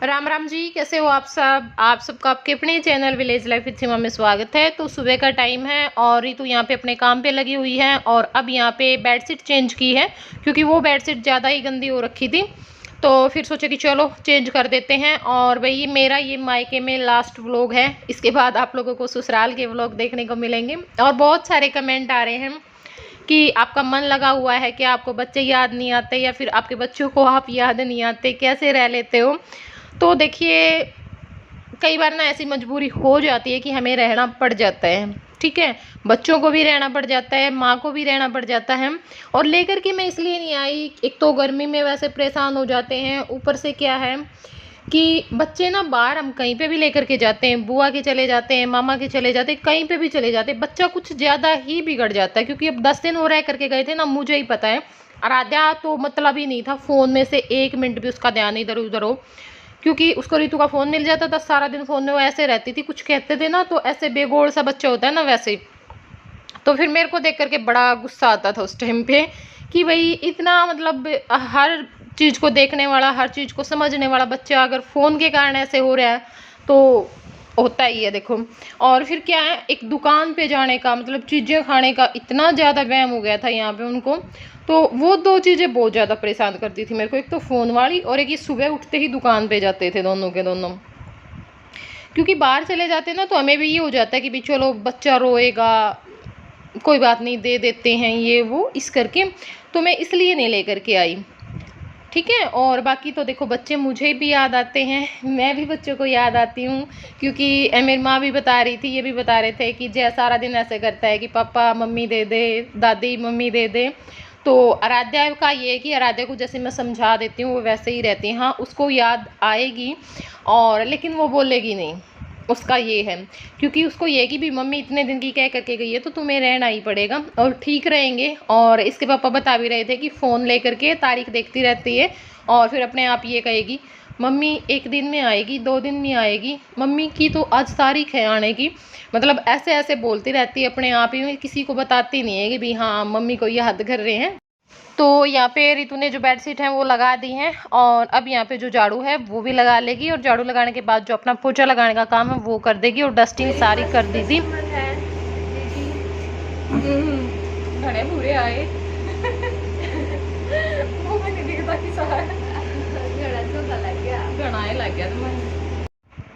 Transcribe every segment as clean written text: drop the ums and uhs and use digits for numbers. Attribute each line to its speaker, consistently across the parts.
Speaker 1: राम राम जी, कैसे हो आप सब। आप सबका आपके अपने चैनल विलेज लाइफ विद सीमा में स्वागत है। तो सुबह का टाइम है और रितु यहाँ पे अपने काम पे लगी हुई है और अब यहाँ पे बेडशीट चेंज की है क्योंकि वो बेडशीट ज़्यादा ही गंदी हो रखी थी। तो फिर सोचा कि चलो चेंज कर देते हैं। और भाई मेरा ये मायके में लास्ट व्लॉग है, इसके बाद आप लोगों को ससुराल के व्लॉग देखने को मिलेंगे। और बहुत सारे कमेंट आ रहे हैं कि आपका मन लगा हुआ है, कि आपको बच्चे याद नहीं आते या फिर आपके बच्चों को आप याद नहीं आते, कैसे रह लेते हो। तो देखिए, कई बार ना ऐसी मजबूरी हो जाती है कि हमें रहना पड़ जाता है। ठीक है, बच्चों को भी रहना पड़ जाता है, माँ को भी रहना पड़ जाता है। और लेकर के मैं इसलिए नहीं आई, एक तो गर्मी में वैसे परेशान हो जाते हैं, ऊपर से क्या है कि बच्चे ना बाहर हम कहीं पे भी लेकर के जाते हैं, बुआ के चले जाते हैं, मामा के चले जाते हैं, कहीं पे भी चले जाते हैं, बच्चा कुछ ज़्यादा ही बिगड़ जाता है। क्योंकि अब 10 दिन हो रह करके गए थे ना, मुझे ही पता है। आराध्या तो मतलब ही नहीं था, फ़ोन में से 1 मिनट भी उसका ध्यान इधर उधर हो, क्योंकि उसको रितु का फ़ोन मिल जाता था, सारा दिन फ़ोन में वो ऐसे रहती थी। कुछ कहते थे ना तो ऐसे बेगोड़ सा बच्चा होता है ना, वैसे। तो फिर मेरे को देख करके बड़ा गुस्सा आता था उस टाइम पे कि भाई इतना मतलब हर चीज़ को देखने वाला, हर चीज़ को समझने वाला बच्चा अगर फ़ोन के कारण ऐसे हो रहा है तो होता ही है, देखो। और फिर क्या है, एक दुकान पे जाने का मतलब चीज़ें खाने का इतना ज़्यादा वहम हो गया था यहाँ पे उनको। तो वो 2 चीज़ें बहुत ज़्यादा परेशान करती थी मेरे को, एक तो फ़ोन वाली और एक ये सुबह उठते ही दुकान पे जाते थे दोनों के दोनों। क्योंकि बाहर चले जाते ना तो हमें भी ये हो जाता है कि भाई चलो बच्चा रोएगा, कोई बात नहीं दे देते हैं ये वो इस करके। तो मैं इसलिए नहीं लेकर के आई, ठीक है। और बाकी तो देखो, बच्चे मुझे भी याद आते हैं, मैं भी बच्चों को याद आती हूँ। क्योंकि मेरी माँ भी बता रही थी, ये भी बता रहे थे कि जय सारा दिन ऐसे करता है कि पापा मम्मी दे दे, दादी मम्मी दे दे। तो आराध्या का ये है कि आराध्या को जैसे मैं समझा देती हूँ वो वैसे ही रहती है। हाँ, उसको याद आएगी और लेकिन वो बोलेगी नहीं, उसका ये है। क्योंकि उसको ये कि भी मम्मी इतने दिन की कह करके गई है तो तुम्हें रहना ही पड़ेगा और ठीक रहेंगे। और इसके पापा बता भी रहे थे कि फ़ोन लेकर के तारीख देखती रहती है और फिर अपने आप ये कहेगी मम्मी 1 दिन में आएगी, 2 दिन में आएगी, मम्मी की तो आज तारीख है आने की। मतलब ऐसे ऐसे बोलती रहती है अपने आप ही, किसी को बताती नहीं है कि भी हाँ मम्मी को याद कर रहे हैं। तो यहाँ पे रितु ने जो बेडशीट है वो लगा दी है और अब यहाँ पे जो झाड़ू है वो भी लगा लेगी। और झाड़ू लगाने के बाद जो अपना पोछा लगाने का काम है वो कर देगी और डस्टिंग सारी कर दी थी। घने पूरे आए वो मैंने देखा कि सारा घना लग गया तुम्हें।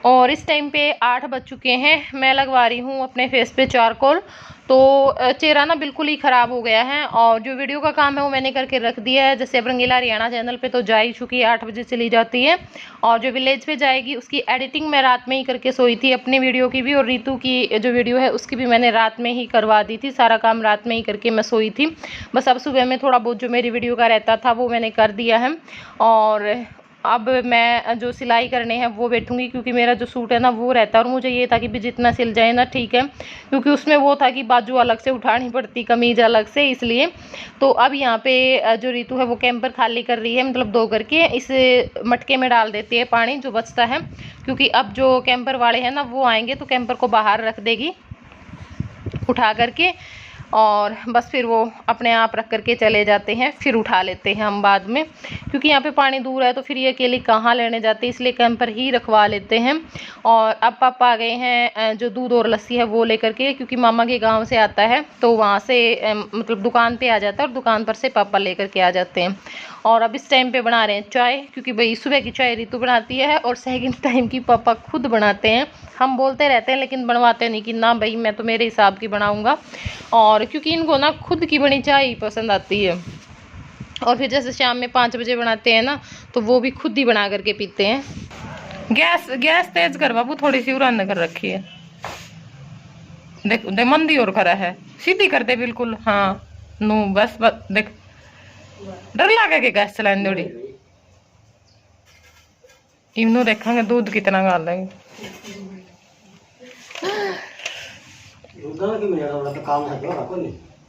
Speaker 1: और इस टाइम पे 8 बज चुके हैं, मैं लगवा रही हूँ अपने फेस पे चारकोल। तो चेहरा ना बिल्कुल ही ख़राब हो गया है और जो वीडियो का काम है वो मैंने करके रख दिया है। जैसे अब रंगीला हरियाणा चैनल पे तो जा ही चुकी है, 8 बजे चली जाती है। और जो विलेज पे जाएगी उसकी एडिटिंग मैं रात में ही करके सोई थी, अपनी वीडियो की भी और रितु की जो वीडियो है उसकी भी मैंने रात में ही करवा दी थी। सारा काम रात में ही करके मैं सोई थी। बस अब सुबह में थोड़ा बहुत जो मेरी वीडियो का रहता था वो मैंने कर दिया है। और अब मैं जो सिलाई करने हैं वो बैठूंगी, क्योंकि मेरा जो सूट है ना वो रहता है और मुझे ये था कि भी जितना सिल जाए ना ठीक है। क्योंकि उसमें वो था कि बाजू अलग से उठानी पड़ती, कमीज अलग से, इसलिए। तो अब यहाँ पे जो रितु है वो कैंपर खाली कर रही है, मतलब 2 करके इस मटके में डाल देती है पानी जो बचता है। क्योंकि अब जो कैंपर वाले हैं ना वो आएंगे तो कैंपर को बाहर रख देगी उठा करके और बस फिर वो अपने आप रख करके चले जाते हैं, फिर उठा लेते हैं हम बाद में। क्योंकि यहाँ पे पानी दूर है तो फिर ये अकेले कहाँ लेने जाते हैं, इसलिए कैंपर ही रखवा लेते हैं। और अब पापा आ गए हैं जो दूध और लस्सी है वो लेकर के, क्योंकि मामा के गांव से आता है तो वहाँ से मतलब दुकान पे आ जाता है और दुकान पर से पापा लेकर के आ जाते हैं। और अब इस टाइम पे बना रहे हैं चाय, क्योंकि भाई सुबह की चाय रितु बनाती है और सेकंड टाइम की पापा खुद बनाते हैं। हम बोलते रहते हैं लेकिन बनवाते नहीं कि ना भाई मैं तो मेरे हिसाब की बनाऊंगा। और क्योंकि इनको ना खुद की बनी चाय ही पसंद आती है। और फिर जैसे शाम में 5 बजे बनाते हैं ना तो वो भी खुद ही बना करके पीते हैं। गैस तेज कर बाबू, थोड़ी सी उड़ान कर रखी है, देख दे मंदी और खरा है, सीधी कर दे बिल्कुल। हाँ नू बस देख, डर लगे कि गैस चलाने दौड़ी इनू देखेंगे दूध कितना गाल लेंगे।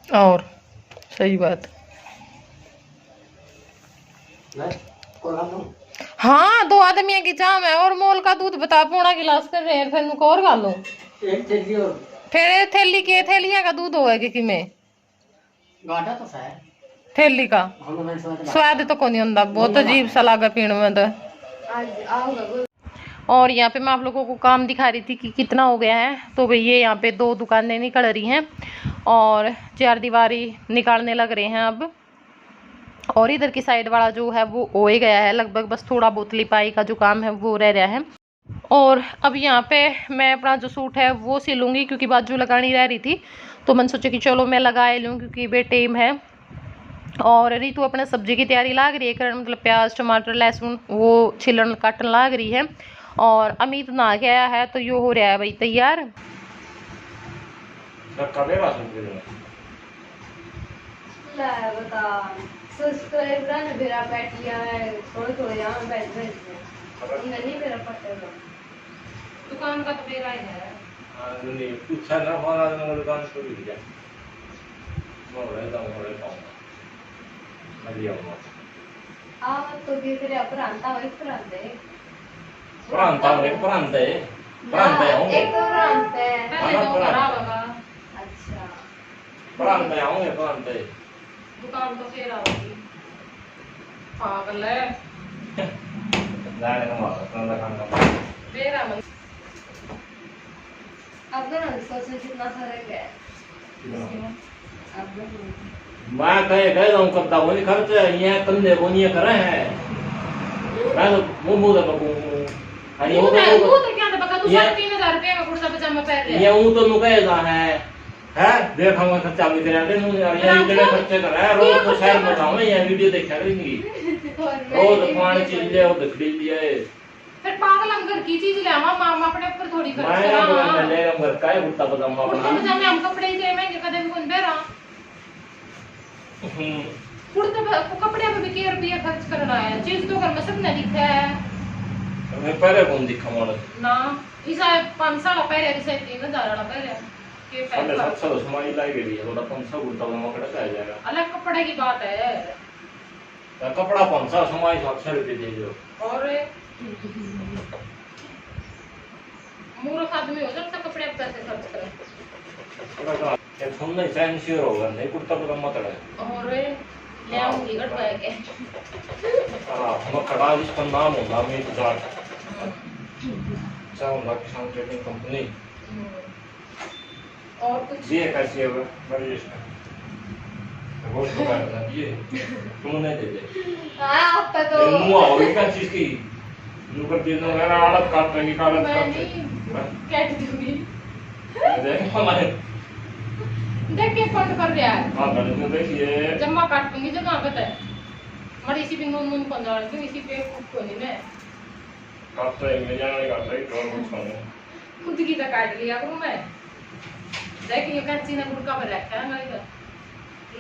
Speaker 1: और सही बात। हाँ 2 आदमी की चाह है और मोल का दूध बता, 1.5 गिलास कर रहे हैं, फिर और खा लो फिर थैली के थैलियां का दूध होगा कि में
Speaker 2: तो
Speaker 1: थैली का स्वाद तो को नहीं होता, बहुत अजीब सा लगा पीने में तो। और यहाँ पे मैं आप लोगों को काम दिखा रही थी कि कितना हो गया है। तो भाई ये यहाँ पे 2 दुकानें निकल रही हैं और 4 दीवारी निकालने लग रहे हैं अब। और इधर की साइड वाला जो है वो हो ही गया है लगभग, बस थोड़ा बहुत लिपाई का जो काम है वो रह रहा है। और अब यहाँ पे मैं अपना जो सूट है वो सिलूँगी क्योंकि बाजू लगानी रह रही थी, तो मैंने सोचा कि चलो मैं लगा लूँ क्योंकि बे टाइम है। और रितु अपने सब्जी की तैयारी लाग रही है करन, मतलब प्याज टमाटर लहसुन वो छिलन काटन लाग रही है। और अमित नहा के आया है तो यो हो रहा है भाई तैयार। दुकान का तो मेरा ही है।
Speaker 3: नहीं पूछा ना हमारा दुकान तो भी दिया मोड़े तो मरिया
Speaker 4: आप तो भी तेरे अपरांता वही प्रांते
Speaker 3: प्रांता होंगे प्रांते
Speaker 4: एक तो प्रांते
Speaker 1: पहले तो खराब होगा।
Speaker 4: अच्छा
Speaker 3: प्रांते होंगे प्रांते
Speaker 1: दुकान तो फिर आओगी पागल है
Speaker 3: जाने का मार प्रांता खाना
Speaker 1: मेरा मन।
Speaker 4: अब ना सोचने कितना फर्क है। अब
Speaker 3: मैं कह रहा हूँ कब वो नहीं खर्च ये कंधे वो नहीं करे हैं मैं तो मुंह तो बकू अरे वो
Speaker 1: तो क्या था बका तू 3,500 रुपए का कुर्ता पजामा पहन रहा है।
Speaker 3: ये वो तो नुकैसा है देख हम खर्चा भी तेरे आते नु ये इतने खर्चे कर रहा है रोज तो शहर में जाऊं ये वीडियो देखा करेंगी रोज पानी चीज ले और खरीद लिया है
Speaker 1: फिर पागल हम घर की चीज ले आवा मामा अपने ऊपर थोड़ी खर्च
Speaker 3: मैं
Speaker 1: करा।
Speaker 3: ले रहा घर का है कुर्ता पजामा
Speaker 1: कुर्ता पजामे हम कपड़े ही दे महंगे कदे भी कौन बेरा कुर्ते कपड़े पे भी के रुपया खर्च करना है, चीज तो घर में सबने दिखा है।
Speaker 3: मैं पहले कौन दिखा मोड़
Speaker 1: ना इसा 5 साल पहले इसे 3,000 वाला पहले के
Speaker 3: पहले
Speaker 1: पैसा
Speaker 3: 700 समाई लाई गई है थोड़ा 500 कुर्ता पजामा कड़ा का जाएगा
Speaker 1: अलग कपड़े की बात है।
Speaker 3: कपड़ा 500 समाई 700 रुपए दे दो
Speaker 1: और मूर्ख आदमी हो सकता कपड़े पे पैसे खर्च करे।
Speaker 3: ये सुन नहीं सेंसियर होगा नहीं कुर्ता पजामा कड़ा
Speaker 1: और ले आऊंगी कटवाए के
Speaker 3: हम खड़ा जिसका नाम होगा अमित जाट चावल किसान ट्रेडिंग कंपनी
Speaker 1: और कुछ
Speaker 3: ये कैसी है बड़ी बहुत बड़ा ये तुमने दे दे
Speaker 4: आप तो
Speaker 3: मुंह और क्या चीज की नुकर दिन में मेरा आदत काटने की कालत
Speaker 1: मैं
Speaker 3: करते
Speaker 1: नहीं कैट दूंगी
Speaker 3: देख हमारे
Speaker 1: देख के फोन कर रहा है।
Speaker 3: हां गले में देखिए
Speaker 1: जम्मा काट दूंगी जगह पता है मरी इसी पे नून कौन डाल दूं इसी पे को नहीं मैं
Speaker 3: काटते हैं जाने काटते हैं और कुछ नहीं
Speaker 1: खुद की तो काट लिया करूं मैं देख ये कच्ची ना गुड़का पर रखा है मेरे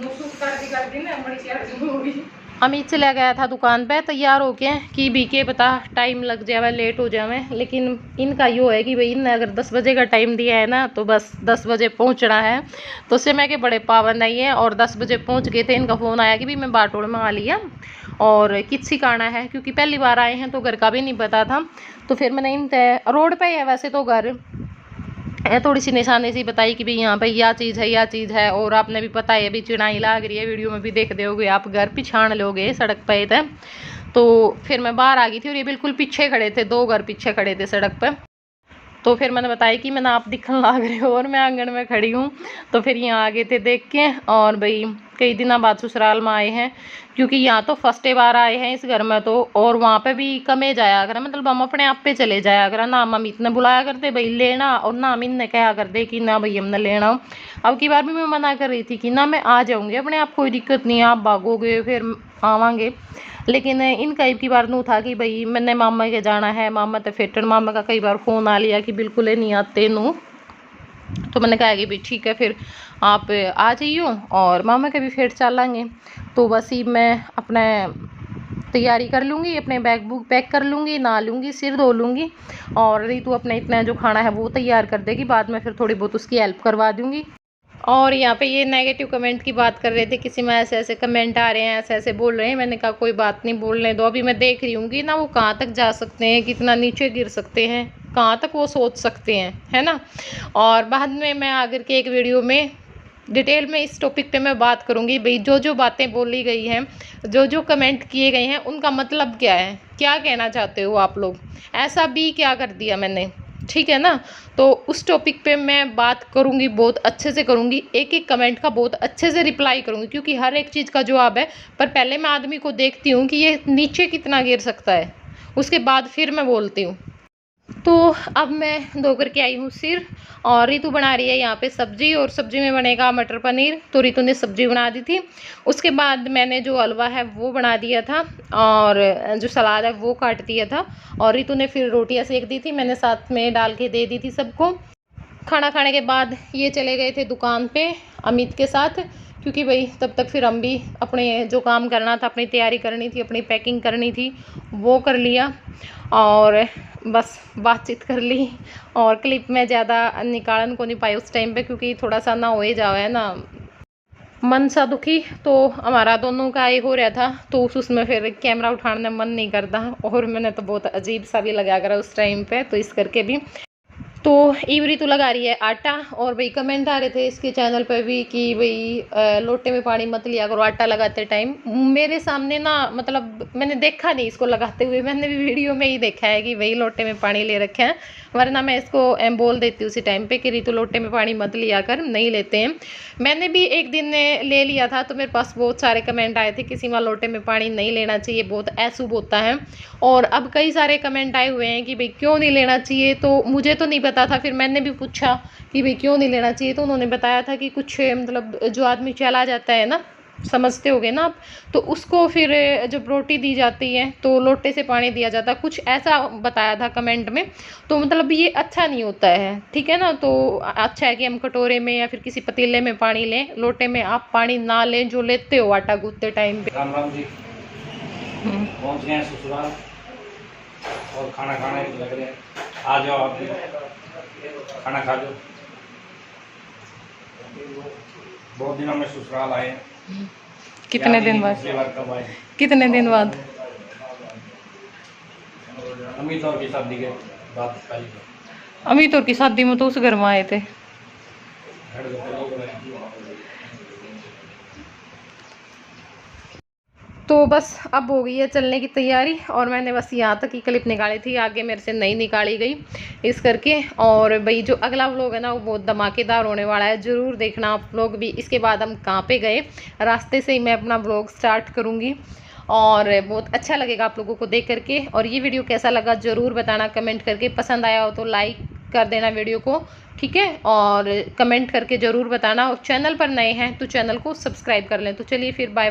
Speaker 1: नुसुक कर दी ना बड़ी शेयर होगी। अमित चला गया था दुकान पे तैयार होके कि बीके पता टाइम लग जाए लेट हो जाए, लेकिन इनका यो है कि भाई इनने अगर 10 बजे का टाइम दिया है ना तो बस 10 बजे पहुंचना है। तो समय के बड़े पाबंद आई है और 10 बजे पहुंच गए थे। इनका फ़ोन आया कि भी मैं बाटोड़ में आ लिया और किसी काना है क्योंकि पहली बार आए हैं तो घर का भी नहीं पता था। तो फिर मैंने इन रोड पर है वैसे तो घर थोड़ी सी निशानी सी बताई कि भाई यहाँ पे यह चीज़ है और आपने भी पता है अभी चिड़ाई लाग रही है, वीडियो में भी देख दोगे आप, घर पिछाड़ लोगे सड़क पे थे। तो फिर मैं बाहर आ गई थी और ये बिल्कुल पीछे खड़े थे, 2 घर पीछे खड़े थे सड़क पे। तो फिर मैंने बताया कि मैंने आप दिखने लग रहे हो और मैं आंगन में खड़ी हूँ। तो फिर यहाँ आ गए थे देख के और भाई कई दिनों बाद ससुराल में आए हैं क्योंकि यहाँ तो फर्स्ट बार आए हैं इस घर में तो, और वहाँ पे भी कमे जाया करा, मतलब हम अपने आप पे चले जाया करा ना। हम इतने बुलाया करते भाई लेना और ना हम इनने कहा करते कि ना भाई हमने लेना। अब की बार भी मैं मना कर रही थी कि ना मैं आ जाऊँगी अपने आप, कोई दिक्कत नहीं है, आप भागोगे फिर आवांगे। लेकिन इनका एक बार नू था कि भाई मैंने मामा के जाना है, मामा तो फेटन मामा का कई बार फ़ोन आ लिया कि बिल्कुल नहीं आते नू। तो मैंने कहा कि भाई ठीक है फिर आप आ जाइयो और मामा के भी फिर चलेंगे। तो बस ही मैं अपने तैयारी कर लूँगी, अपने बैग बुक पैक कर लूँगी, नहा लूँगी, सिर धो लूँगी और रितु अपने इतना जो खाना है वो तैयार कर देगी, बाद में फिर थोड़ी बहुत उसकी हेल्प करवा दूँगी। और यहाँ पे ये नेगेटिव कमेंट की बात कर रहे थे, किसी में ऐसे ऐसे कमेंट आ रहे हैं, ऐसे ऐसे बोल रहे हैं। मैंने कहा कोई बात नहीं, बोलने दो, अभी मैं देख रही हूँ कि ना वो कहाँ तक जा सकते हैं, कितना नीचे गिर सकते हैं, कहाँ तक वो सोच सकते हैं, है ना। और बाद में मैं आकर के एक वीडियो में डिटेल में इस टॉपिक पे मैं बात करूँगी। भाई जो बातें बोली गई हैं, जो कमेंट किए गए हैं, उनका मतलब क्या है, क्या कहना चाहते हो आप लोग, ऐसा भी क्या कर दिया मैंने, ठीक है ना। तो उस टॉपिक पे मैं बात करूँगी, बहुत अच्छे से करूँगी, एक एक कमेंट का बहुत अच्छे से रिप्लाई करूँगी, क्योंकि हर एक चीज़ का जवाब है। पर पहले मैं आदमी को देखती हूँ कि ये नीचे कितना गिर सकता है, उसके बाद फिर मैं बोलती हूँ। तो अब मैं धो करके आई हूँ सिर, और रितु बना रही है यहाँ पे सब्जी, और सब्जी में बनेगा मटर पनीर। तो रितु ने सब्जी बना दी थी, उसके बाद मैंने जो हलवा है वो बना दिया था, और जो सलाद है वो काट दिया था, और रितु ने फिर रोटियाँ सेक दी थी, मैंने साथ में डाल के दे दी थी सबको। खाना खाने के बाद ये चले गए थे दुकान पे अमित के साथ, क्योंकि भाई तब तक फिर हम भी अपने जो काम करना था, अपनी तैयारी करनी थी, अपनी पैकिंग करनी थी, वो कर लिया, और बस बातचीत कर ली। और क्लिप में ज़्यादा निकालन को नहीं पाई उस टाइम पे, क्योंकि थोड़ा सा ना हो ही जावा है ना मन सा दुखी, तो हमारा दोनों का एक हो रहा था, तो उसमें फिर कैमरा उठाने मन नहीं करता, और मैंने तो बहुत अजीब सा भी लगा करा उस टाइम पे, तो इस करके भी। तो इवरी तो लगा रही है आटा, और भाई कमेंट आ रहे थे इसके चैनल पर भी कि भाई लोटे में पानी मत लिया करो आटा लगाते टाइम। मेरे सामने ना, मतलब मैंने देखा नहीं इसको लगाते हुए, मैंने भी वीडियो में ही देखा है कि भाई लोटे में पानी ले रखे हैं, वरना मैं इसको बोल देती हूँ उसी टाइम पे कि रितु लोटे में पानी मत लिया कर, नहीं लेते हैं। मैंने भी एक दिन ले लिया था, तो मेरे पास बहुत सारे कमेंट आए थे कि सीमा लोटे में पानी नहीं लेना चाहिए, बहुत अशुभ होता है। और अब कई सारे कमेंट आए हुए हैं कि भाई क्यों नहीं लेना चाहिए, तो मुझे तो नहीं पता था, फिर मैंने भी पूछा कि भाई क्यों नहीं लेना चाहिए, तो उन्होंने बताया था कि कुछ मतलब जो आदमी चला जाता है ना, समझते होगे ना आप, तो उसको फिर जब रोटी दी जाती है तो लोटे से पानी दिया जाता है, कुछ ऐसा बताया था कमेंट में। तो मतलब ये अच्छा नहीं होता है, ठीक है ना। तो अच्छा है कि हम कटोरे में या फिर किसी पतीले में पानी लें, लोटे में आप पानी ना लें जो लेते हो आटा गूंथते टाइम पे।
Speaker 3: राम राम जी, पहुंच गए हैं ससुराल और खाना खाने लग रहे हैं। आ जाओ आप भी, खाना खा जाओ। बहुत दिनों में ससुराल आए हैं।
Speaker 1: कितने दिन बाद,
Speaker 3: पिछली बार कब आए?
Speaker 1: कितने दिन बाद?
Speaker 3: अमित और की शादी के बाद पहली
Speaker 1: अमित और की शादी में तो उस घर में आए थे। तो बस अब हो गई है चलने की तैयारी, और मैंने बस यहाँ तक की क्लिप निकाली थी, आगे मेरे से नहीं निकाली गई इस करके। और भाई जो अगला व्लॉग है ना, वो बहुत धमाकेदार होने वाला है, ज़रूर देखना आप लोग भी। इसके बाद हम कहाँ पे गए, रास्ते से ही मैं अपना व्लॉग स्टार्ट करूँगी, और बहुत अच्छा लगेगा आप लोगों को देख करके। और ये वीडियो कैसा लगा ज़रूर बताना कमेंट करके, पसंद आया हो तो लाइक कर देना वीडियो को, ठीक है, और कमेंट करके ज़रूर बताना। और चैनल पर नए हैं तो चैनल को सब्सक्राइब कर लें। तो चलिए फिर बाय।